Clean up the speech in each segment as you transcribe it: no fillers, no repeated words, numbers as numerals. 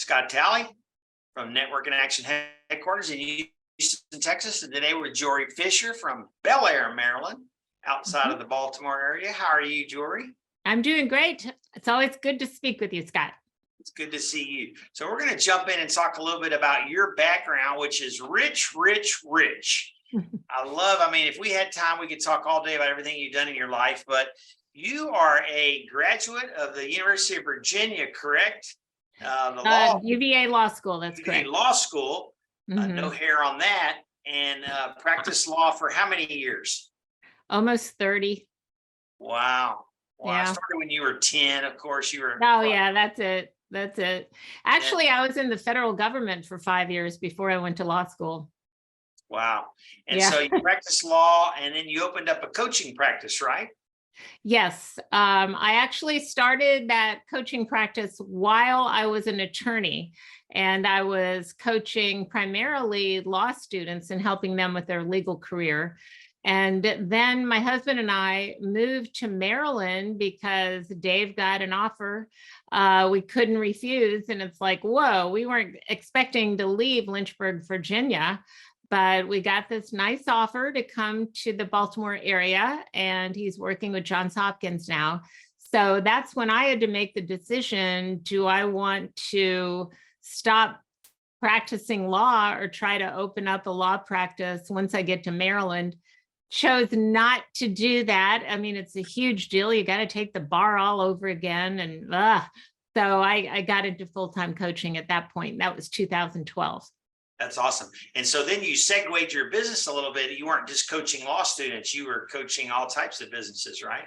Scott Talley from Network and Action Headquarters in Houston, Texas. And today we're with Jory Fisher from Bel Air, Maryland, outside of the Baltimore area. How are you, Jory? I'm doing great. It's always good to speak with you, Scott. It's good to see you. So we're going to jump in and talk a little bit about your background, which is rich. I mean, if we had time, we could talk all day about everything you've done in your life, but you are a graduate of the University of Virginia, correct? UVA Law School, that's UVA correct. Law School, no hair on that, and practiced law for how many years? Almost 30. Wow. Well, Yeah. I started when you were 10, of course. You were. Oh, yeah, that's it. Actually, I was in the federal government for 5 years before I went to law school. Wow. And Yeah. so you practiced law and then you opened up a coaching practice, right? Yes, I actually started that coaching practice while I was an attorney, and I was coaching primarily law students and helping them with their legal career. And then my husband and I moved to Maryland because Dave got an offer we couldn't refuse. And it's like, whoa, we weren't expecting to leave Lynchburg, Virginia. But we got this nice offer to come to the Baltimore area, and he's working with Johns Hopkins now. So that's when I had to make the decision, do I want to stop practicing law or try to open up a law practice once I get to Maryland? Chose not to do that. I mean, it's a huge deal. You got to take the bar all over again. And so I got into full-time coaching at that point. That was 2012. That's awesome. And so then you segued your business a little bit. You weren't just coaching law students, you were coaching all types of businesses, right?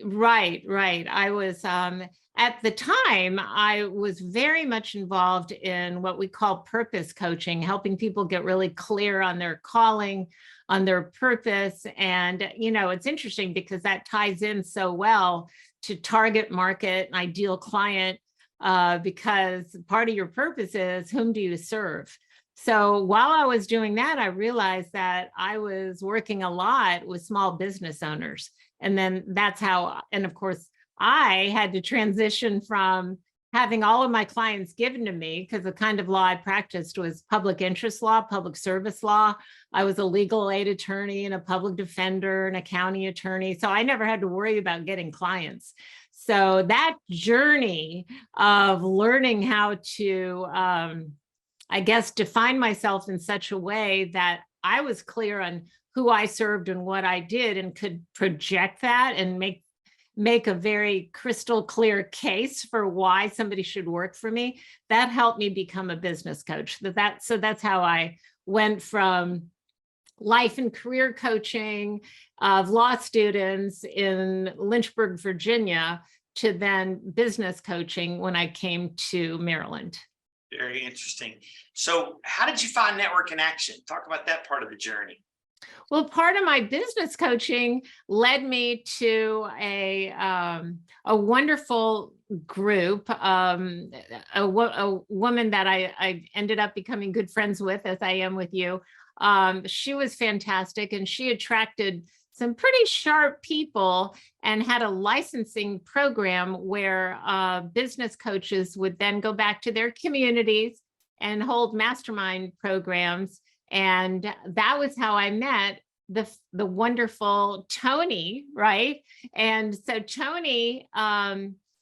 Right. I was, at the time, I was very much involved in what we call purpose coaching, helping people get really clear on their calling, on their purpose. And, it's interesting because that ties in so well to target market and ideal client, because part of your purpose is, whom do you serve? So while I was doing that, I realized that I was working a lot with small business owners. And then that's how, and of course, I had to transition from having all of my clients given to me, because the kind of law I practiced was public interest law, public service law. I was a legal aid attorney and a public defender and a county attorney. So I never had to worry about getting clients. So that journey of learning how to, define myself in such a way that I was clear on who I served and what I did, and could project that and make a very crystal clear case for why somebody should work for me. That helped me become a business coach. So that's how I went from life and career coaching of law students in Lynchburg, Virginia, to then business coaching when I came to Maryland. Very interesting. So how did you find Network in Action? Talk about that part of the journey. Well, part of my business coaching led me to a wonderful group, a woman that I ended up becoming good friends with, as I am with you. She was fantastic, and she attracted some pretty sharp people and had a licensing program where business coaches would then go back to their communities and hold mastermind programs. And that was how I met the wonderful Tony, right? And so Tony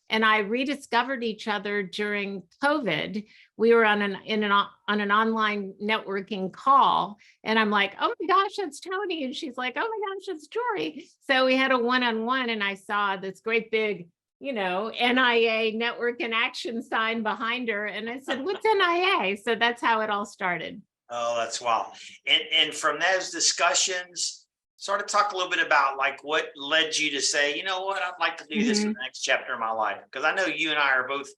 and I rediscovered each other during COVID. We were on an online networking call, and I'm like, oh my gosh, that's Tony. And she's like, oh my gosh, that's Jory. So we had a one-on-one, and I saw this great big, NIA Network in Action sign behind her. And I said, what's NIA? So that's how it all started. Oh, that's wild. And from those discussions, sort of talk a little bit about like what led you to say, you know what, I'd like to do this in the next chapter of my life. Because I know you and I are both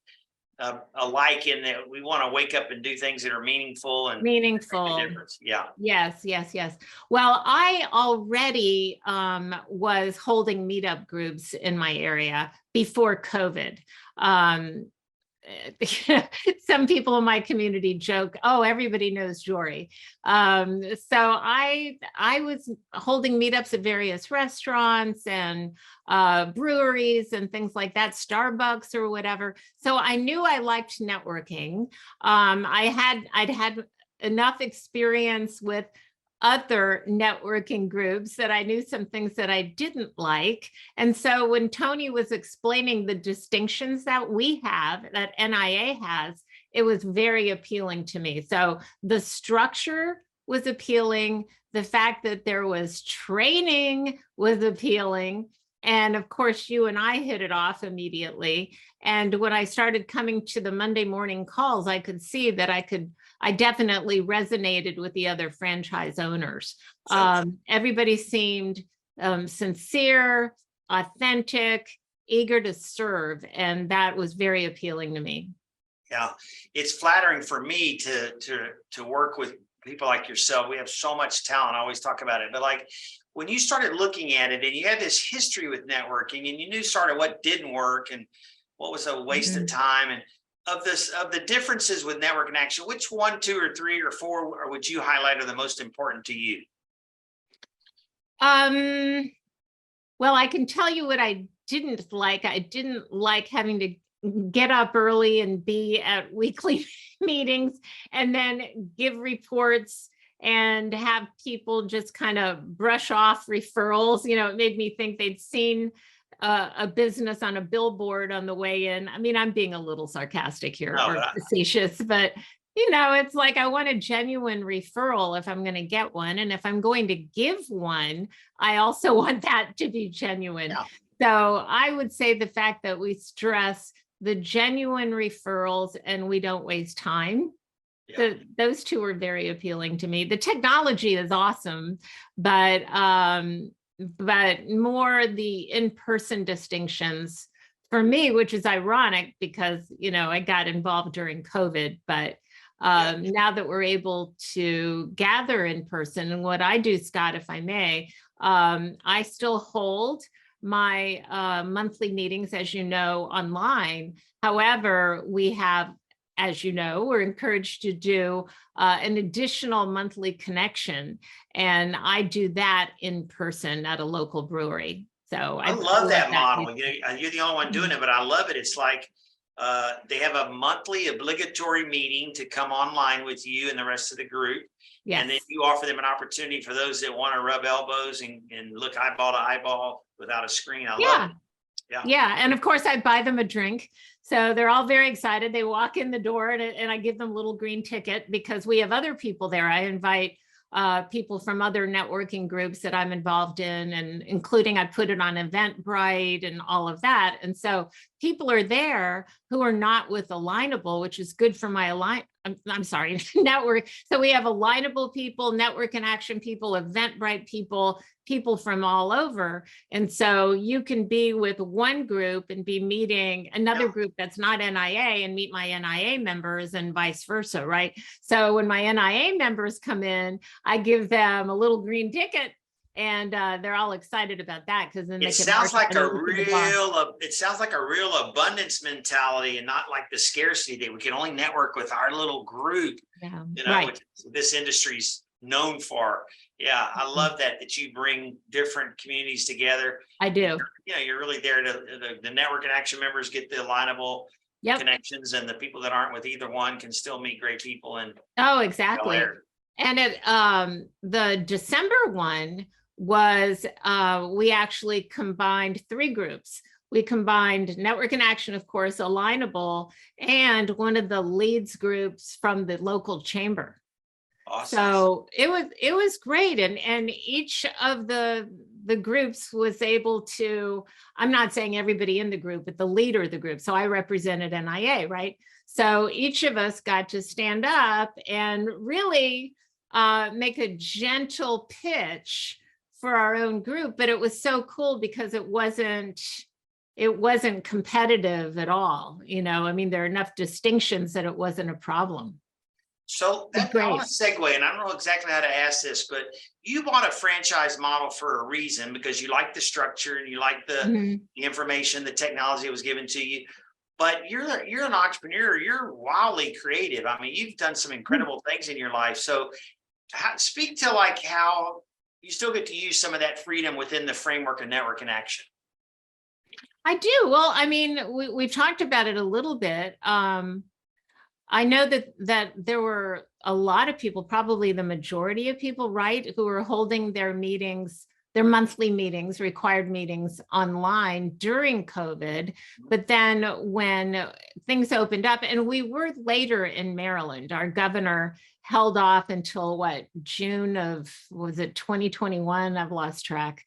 alike in that we want to wake up and do things that are meaningful and make a difference. Yeah. Yes. Well, I already was holding meetup groups in my area before COVID. some people in my community joke, oh, everybody knows Jory. So I was holding meetups at various restaurants and breweries and things like that, Starbucks or whatever. So I knew I liked networking. I'd had enough experience with other networking groups that I knew some things that I didn't like. And so when Tony was explaining the distinctions that we have, that NIA has, it was very appealing to me. So the structure was appealing. The fact that there was training was appealing. And of course, you and I hit it off immediately. And when I started coming to the Monday morning calls, I could see that I definitely resonated with the other franchise owners. Everybody seemed sincere, authentic, eager to serve. And that was very appealing to me. Yeah, it's flattering for me to work with people like yourself. We have so much talent. I always talk about it, but like when you started looking at it and you had this history with networking and you knew sort of what didn't work and what was a waste of time, and of the differences with network and action, which one, two, or three, or four, or would you highlight are the most important to you? Well, I can tell you what I didn't like. I didn't like having to get up early and be at weekly meetings and then give reports and have people just kind of brush off referrals. It made me think they'd seen a business on a billboard on the way in. I mean, I'm being a little sarcastic here or facetious, but it's like I want a genuine referral if I'm going to get one. And if I'm going to give one, I also want that to be genuine. Yeah. So I would say the fact that we stress the genuine referrals and we don't waste time. Yeah. Those two are very appealing to me. The technology is awesome, but more the in-person distinctions for me, which is ironic because, I got involved during COVID, but now that we're able to gather in person, and what I do, Scott, if I may, I still hold my monthly meetings, as you know, online. However, we have, as you know, we're encouraged to do an additional monthly connection. And I do that in person at a local brewery. So I love that model. You're the only one doing it, but I love it. It's like they have a monthly obligatory meeting to come online with you and the rest of the group. Yes. And then you offer them an opportunity for those that want to rub elbows and look eyeball to eyeball without a screen. I love it. Yeah. And of course, I buy them a drink. So they're all very excited. They walk in the door and I give them a little green ticket because we have other people there. I invite people from other networking groups that I'm involved in, and including I put it on Eventbrite and all of that. And so people are there who are not with Alignable, which is good for my I'm sorry, network. So we have Alignable people, network and action people, Eventbrite people, people from all over. And so you can be with one group and be meeting another group that's not NIA and meet my NIA members and vice versa, right? So when my NIA members come in, I give them a little green ticket. And they're all excited about that because then it sounds like a real abundance mentality and not like the scarcity that we can only network with our little group. Yeah, which this industry's known for. Yeah, I love that you bring different communities together. I do. You're really there to the network and action members get the Alignable connections, and the people that aren't with either one can still meet great people. And exactly. And the December one was we actually combined three groups. We combined Network and Action, of course, Alignable, and one of the leads groups from the local chamber. Awesome. So it was great. And each of the groups was able to, I'm not saying everybody in the group, but the leader of the group. So I represented NIA, right? So each of us got to stand up and really make a gentle pitch for our own group, but it was so cool because it wasn't competitive at all. I mean, there are enough distinctions that it wasn't a problem. So I want to segue, and I don't know exactly how to ask this, but you bought a franchise model for a reason because you like the structure and you like the information, the technology that was given to you. but you're an entrepreneur. You're wildly creative. I mean, you've done some incredible things in your life. So speak to like how you still get to use some of that freedom within the framework of network in action. I do. Well, I mean, we've talked about it a little bit. I know that there were a lot of people, probably the majority of people, right, who were holding their meetings, their monthly meetings, required meetings online during COVID. But then when things opened up, and we were later in Maryland, our governor held off until what, June of, was it 2021? I've lost track.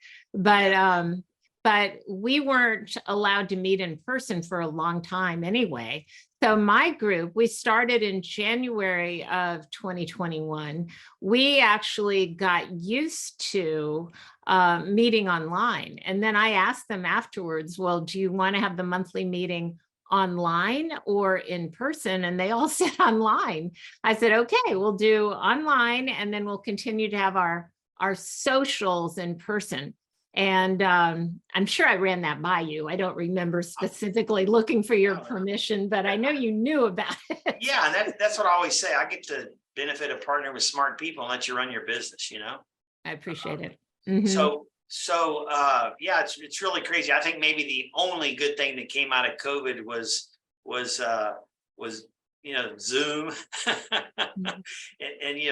But we weren't allowed to meet in person for a long time anyway. So my group, we started in January of 2021. We actually got used to meeting online. And then I asked them afterwards, well, do you want to have the monthly meeting online or in person? And they all said online. I said, okay, we'll do online, and then we'll continue to have our socials in person. And I'm sure I ran that by you. I don't remember specifically looking for your permission, but I know you knew about it. Yeah, that's what I always say. I get the benefit of partnering with smart people and let you run your business, I appreciate it. So yeah, it's really crazy. I think maybe the only good thing that came out of COVID was Zoom and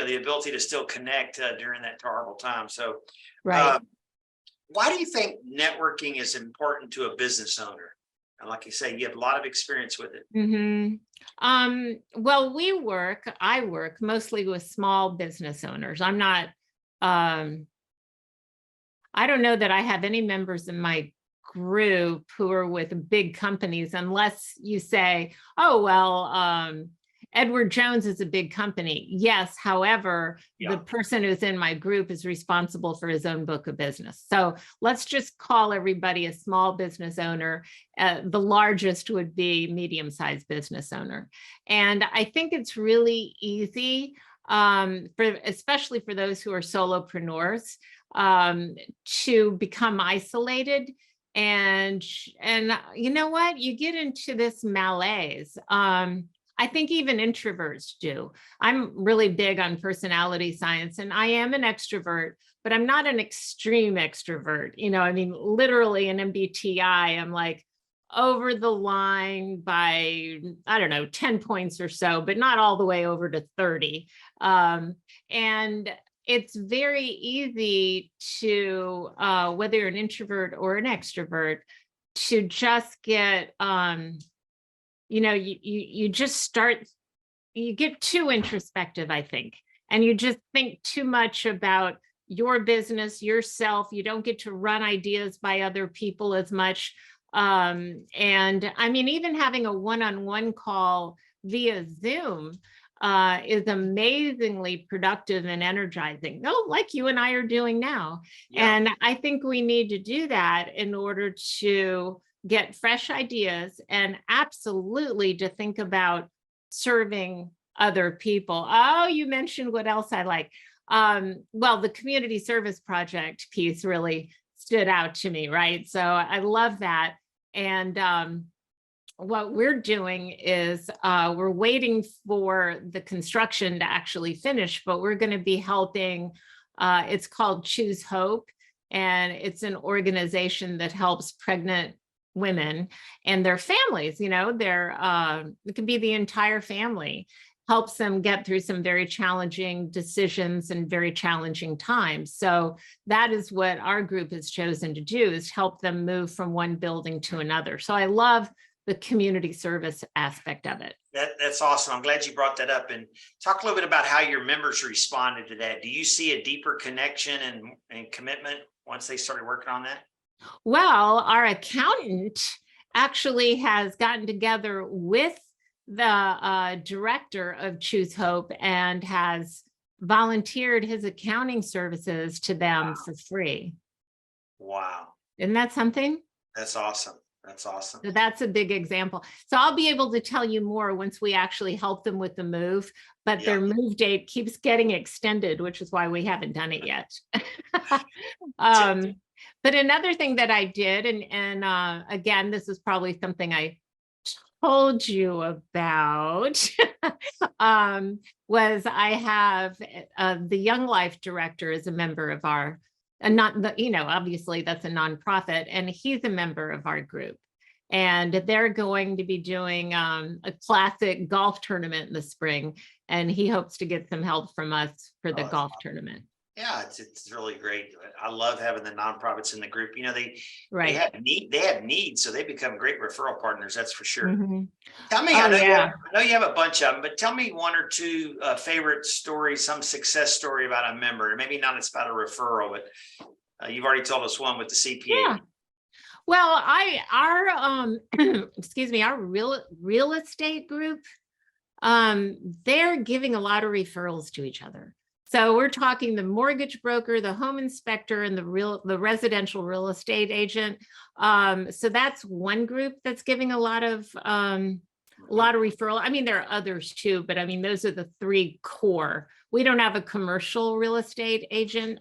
the ability to still connect during that horrible time. So right. Why do you think networking is important to a business owner? And like you say, you have a lot of experience with it. Well, I work mostly with small business owners. I'm not, I don't know that I have any members in my group who are with big companies, unless you say, oh, well, Edward Jones is a big company. Yes. However, the person who's in my group is responsible for his own book of business. So let's just call everybody a small business owner. The largest would be medium-sized business owner. And I think it's really easy, especially for those who are solopreneurs, to become isolated. And you know what? You get into this malaise. I think even introverts do. I'm really big on personality science, and I am an extrovert, but I'm not an extreme extrovert. I mean, literally an MBTI, I'm like over the line by, I don't know, 10 points or so, but not all the way over to 30. And it's very easy to, whether you're an introvert or an extrovert, to just get, you just start, you get too introspective, I think, and you just think too much about your business, yourself. You don't get to run ideas by other people as much. And I mean, even having a one-on-one call via Zoom is amazingly productive and energizing. Like you and I are doing now. Yeah. And I think we need to do that in order to get fresh ideas and absolutely to think about serving other people. Oh, you mentioned what else I like. Well, the community service project piece really stood out to me, right? So I love that. And what we're doing is we're waiting for the construction to actually finish, but we're going to be helping. It's called Choose Hope, and it's an organization that helps pregnant women and their families. It can be the entire family, helps them get through some very challenging decisions and very challenging times. So that is what our group has chosen to do, is help them move from one building to another. So I love the community service aspect of it. That's awesome. I'm glad you brought that up, and talk a little bit about how your members responded to that. Do you see a deeper connection and commitment once they started working on that? Well, our accountant actually has gotten together with the director of Choose Hope and has volunteered his accounting services to them for free. Wow. Isn't that something? That's awesome. That's awesome. So that's a big example. So I'll be able to tell you more once we actually help them with the move, but their move date keeps getting extended, which is why we haven't done it yet. But another thing that I did, and again, this is probably something I told you about was I have the Young Life director is a member of our, and not the, obviously that's a nonprofit, and he's a member of our group. And they're going to be doing a classic golf tournament in the spring. And he hopes to get some help from us for the Oh, golf tournament. yeah, it's really great. I love having the nonprofits in the group. They Right. have needs, so they become great referral partners. That's for sure. Mhm. Tell me, Oh, yeah. I know you have a bunch of them, but tell me one or two favorite stories, some success story about a member. Maybe not it's about a referral, but you've already told us one with the CPA. Yeah. Well, excuse me, our real estate group, they're giving a lot of referrals to each other. So we're talking the mortgage broker, the home inspector, and the residential real estate agent. So that's one group that's giving a lot of referral. I mean, there are others too, but I mean, those are the three core. We don't have a commercial real estate agent.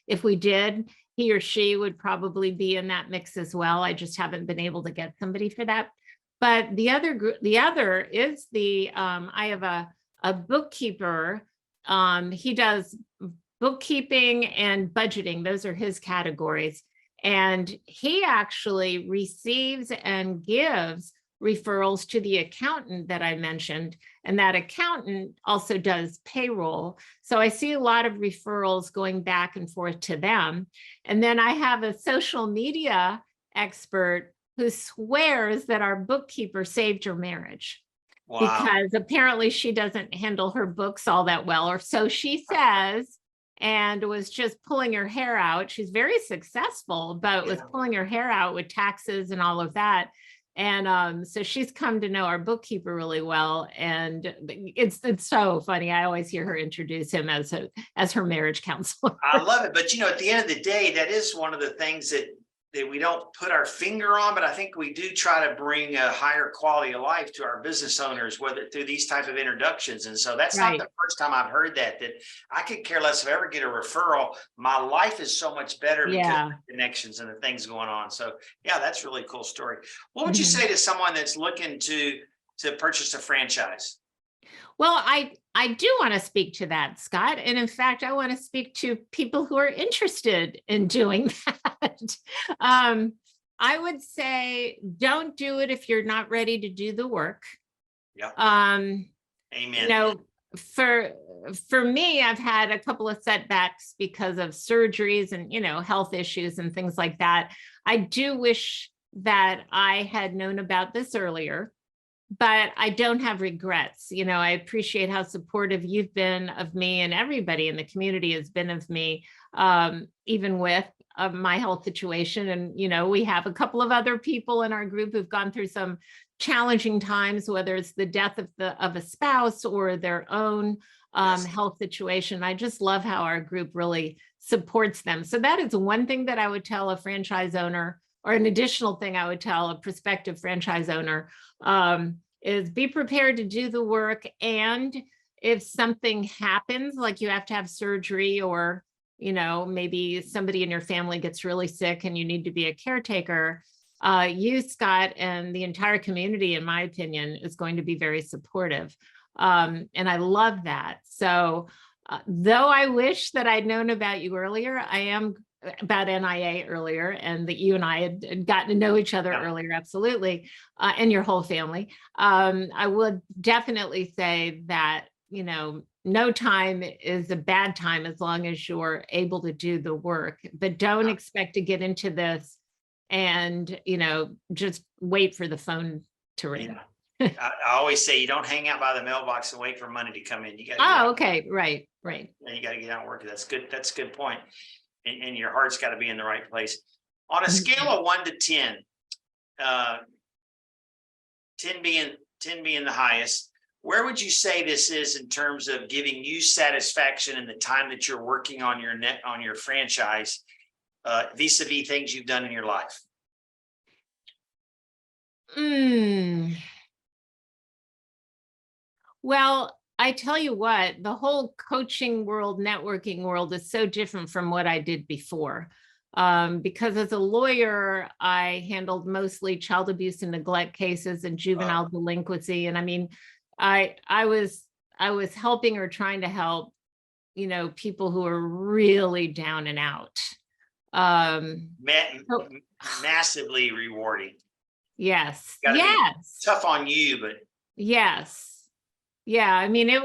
If we did, he or she would probably be in that mix as well. I just haven't been able to get somebody for that. But the other group, the other is I have a bookkeeper. He does bookkeeping and budgeting. Those are his categories. And he actually receives and gives referrals to the accountant that I mentioned. And that accountant also does payroll. So I see a lot of referrals going back and forth to them. And then I have a social media expert who swears that our bookkeeper saved her marriage. Wow. Because apparently she doesn't handle her books all that well, or so she says, and was just pulling her hair out. She's very successful, but was pulling her hair out with taxes and all of that. And so she's come to know our bookkeeper really well. And it's so funny. I always hear her introduce him as her marriage counselor. I love it. But at the end of the day, that is one of the things that we don't put our finger on, but I think we do try to bring a higher quality of life to our business owners, whether through these type of introductions. And so that's not the first time I've heard that I could care less if I ever get a referral. My life is so much better because of the connections and the things going on. So yeah, that's a really cool story. What would you say to someone that's looking to purchase a franchise? Well, I do want to speak to that, Scott. And in fact, I want to speak to people who are interested in doing that. I would say don't do it if you're not ready to do the work. Yeah. Amen. For me, I've had a couple of setbacks because of surgeries and, health issues and things like that. I do wish that I had known about this earlier. But I don't have regrets. I appreciate how supportive you've been of me, and everybody in the community has been of me, even with my health situation. And, we have a couple of other people in our group who've gone through some challenging times, whether it's the death of a spouse or their own health situation. I just love how our group really supports them. So that is one thing that I would tell a franchise owner, or an additional thing I would tell a prospective franchise owner, is be prepared to do the work. And if something happens, like you have to have surgery, or, maybe somebody in your family gets really sick and you need to be a caretaker, you, Scott, and the entire community, in my opinion, is going to be very supportive. And I love that. So though I wish that I'd known about you earlier, about NIA earlier, and that you and I had gotten to know each other earlier, absolutely, and your whole family. I would definitely say that, no time is a bad time as long as you're able to do the work, but don't expect to get into this and, just wait for the phone to ring. I always say you don't hang out by the mailbox and wait for money to come in. You got okay. Right. You got to get out and work. That's good. That's a good point. And your heart's got to be in the right place. On a scale of 1 to 10, 10 being the highest, where would you say this is in terms of giving you satisfaction in the time that you're working on your franchise, vis-a-vis things you've done in your life? Well, I tell you what, the whole coaching world, networking world is so different from what I did before. Because as a lawyer, I handled mostly child abuse and neglect cases and juvenile delinquency. And I mean, I was helping or trying to help, people who are really down and out. So- Massively rewarding. yes, Gotta be yes, tough on you, but yes. Yeah, I mean, it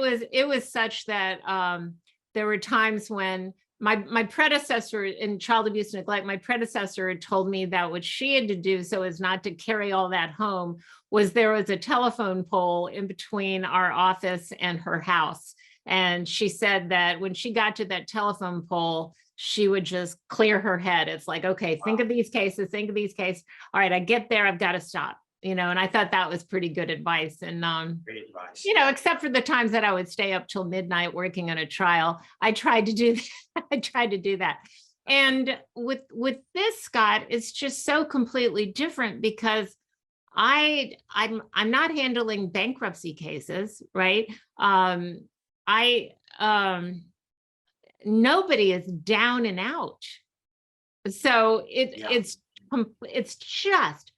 was such that there were times when my predecessor in child abuse and neglect, my predecessor had told me that what she had to do so as not to carry all that home was there was a telephone pole in between our office and her house. And she said that when she got to that telephone pole, she would just clear her head. It's like, okay, think of these cases, think of these cases. All right, I get there, I've got to stop. And I thought that was pretty good advice. And great advice. except for the times that I would stay up till midnight working on a trial, I tried to do that. I tried to do that. And with this, Scott, it's just so completely different because I'm not handling bankruptcy cases, right? I nobody is down and out. So it's just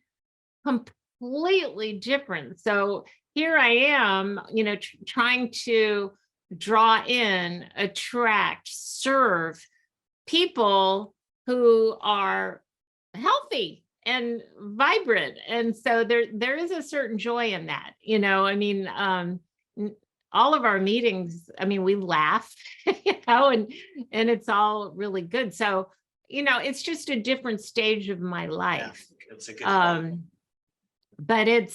completely different. So here I am, trying to draw in, attract, serve people who are healthy and vibrant. And so there is a certain joy in that, I mean, all of our meetings, I mean, we laugh, and it's all really good. So, it's just a different stage of my life. It's a good point. But it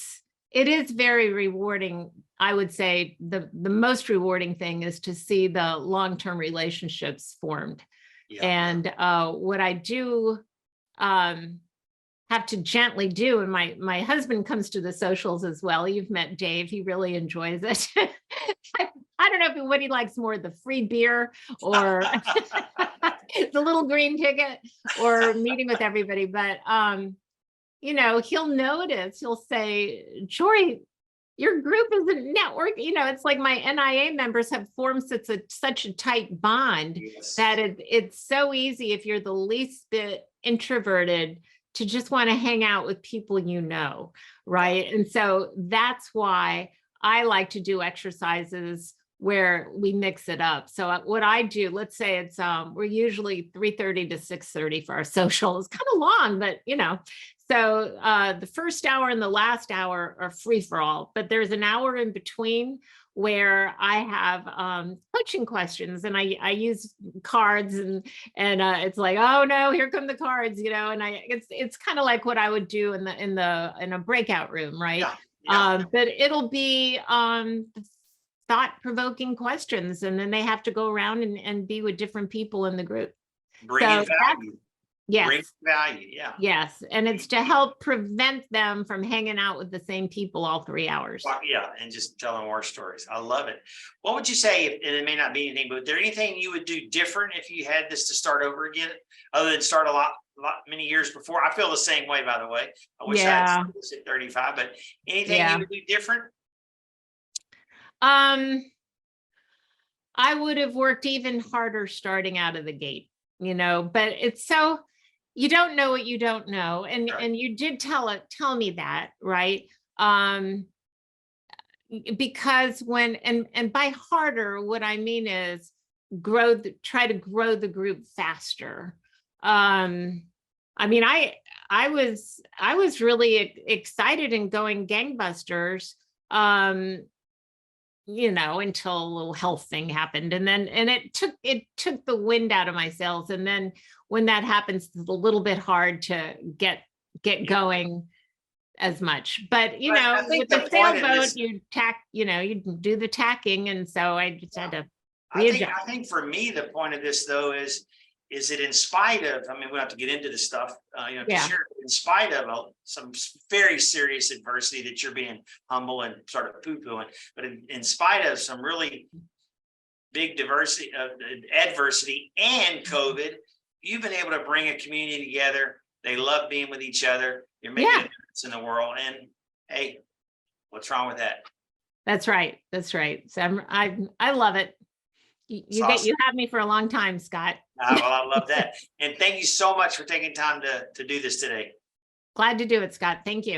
is very rewarding. I would say the most rewarding thing is to see the long-term relationships formed. And what I do have to gently do, and my husband comes to the socials as well. You've met Dave. He really enjoys it. I don't know what he likes more, the free beer or the little green ticket or meeting with everybody. But he'll notice, he'll say, Jory, your group isn't network. It's like my NIA members have formed such a tight bond that it's so easy if you're the least bit introverted to just want to hang out with people, right? And so that's why I like to do exercises where we mix it up. So what I do, let's say it's we're usually 3:30 to 6:30 for our social. It's kind of long, but so the first hour and the last hour are free for all, but there's an hour in between where I have coaching questions, and I use cards, and it's like, oh no, here come the cards, and it's kind of like what I would do in a breakout room, right? But it'll be thought-provoking questions, and then they have to go around and be with different people in the group. Bringing value. Yes. Bring value. Yeah. Yes. And it's to help prevent them from hanging out with the same people all 3 hours. Yeah. And just telling war stories. I love it. What would you say, and it may not be anything, but is there anything you would do different if you had this to start over again, other than start many years before? I feel the same way, by the way. I wish I had started this at 35, but anything you would do different? I would have worked even harder starting out of the gate, but it's so, you don't know what you don't know. And you did tell me that, right? Because and by harder, what I mean is try to grow the group faster. I mean, I was really excited and going gangbusters, until a little health thing happened. And it took the wind out of my sails. And then when that happens, it's a little bit hard to get going as much. But, with the sailboat, you do the tacking. And so I just had to readjust. I think for me, the point of this, though, is it in spite of, I mean, we don't have to get into this stuff, sure, in spite of some very serious adversity that you're being humble and sort of poo-pooing, but in spite of some really big adversity and COVID, you've been able to bring a community together. They love being with each other. You're making a difference in the world. And hey, what's wrong with that? That's right. So I love it. You have me for a long time, Scott. Well, I love that. And thank you so much for taking time to do this today. Glad to do it, Scott. Thank you.